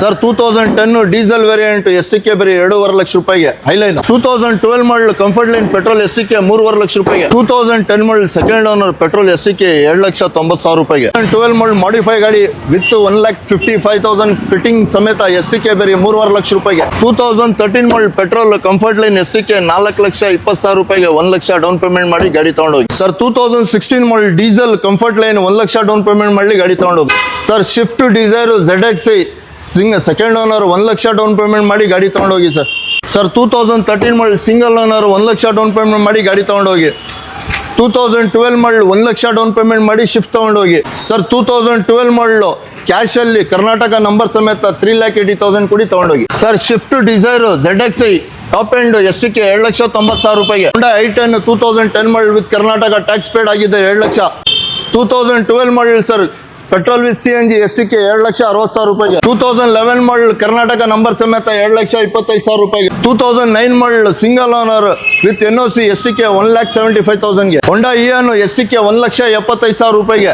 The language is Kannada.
ಸರ್ 2010 ಡೀಸೆಲ್ ವೇರಿಯಂಟ್ STK ಬರೀ 2.5 ಲಕ್ಷ ರೂಪಾಯಿಗೆ highline. 2012 model comfort line petrol STK 3.5 lakh ರೂಪಾಯಿಗೆ. 2010 model second owner petrol STK 2,90,000 ರೂಪಾಯಿಗೆ. 12 ಮಾಡಲ್ ಮಾಡಿಫೈ ಗಾಡಿ ವಿತ್ 1,55,000 ಫಿಟ್ಟಿಂಗ್ ಸಮೇತ STK ಬರೀ 3.5 ಲಕ್ಷ ರೂಪಾಯಿಗೆ. 2013 model petrol comfort line STK 4,20,000 ರೂಪಾಯಿಗೆ 1 ಲಕ್ಷ ಡೌನ್ ಪೇಮೆಂಟ್ ಮಾಡಿ ಗಾಡಿ ತಗೊಂಡೋಗಿ. ಸರ್ 2016 ಮಾಡಲ್ diesel comfort line 1 lakh down payment ಮಾಡಿ ಗಾಡಿ ತಗೊಂಡೋಗಿ. Sir Swift Dzire ZXi second owner 1 lakh down payment ಮಾಡಿ ಗಾಡಿ ತಗೊಂಡೋಗಿ. ಸರ್ 2013 ಮಾಡಲ್ single owner 1 lakh down payment ಮಾಡಿ ಗಾಡಿ ತಗೊಂಡೋಗಿ. 2012 ಮಾಡಲ್ 1 ಲಕ್ಷ ಡೌನ್ ಪೇಮೆಂಟ್ ಮಾಡಿ ಶಿಫ್ಟ್ ತಗೊಂಡೋಗಿ. ಸರ್ 2012 ಮಾಡಲು ಕ್ಯಾಶ್ ಅಲ್ಲಿ ಕರ್ನಾಟಕ ನಂಬರ್ ಸಮೇತ 3,80,000 ಕೊಡಿ ತಗೊಂಡೋಗಿ. Sir Swift Dzire ZXi top end STK 2,90,000 ರೂಪಾಯಿಗೆ. ಹೋಂಡಾ i10 2010 model with Karnataka tax paid ಆಗಿದೆ 2 lakh. 2012 model sir petrol with CNG STK 2,60,000 ರೂಪಾಯಿಗೆ. 2011 ಮಾಡಲ್ ಕರ್ನಾಟಕ ನಂಬರ್ ಸಮೇತ 2,25,000 ರೂಪಾಯಿಗೆ. 2009 model single owner with NOC STK 1,75,000ಗೆ. ಹೋಂಡಾ ಇಯಾನ್ STK 1,75,000 ರೂಪಾಯಿಗೆ.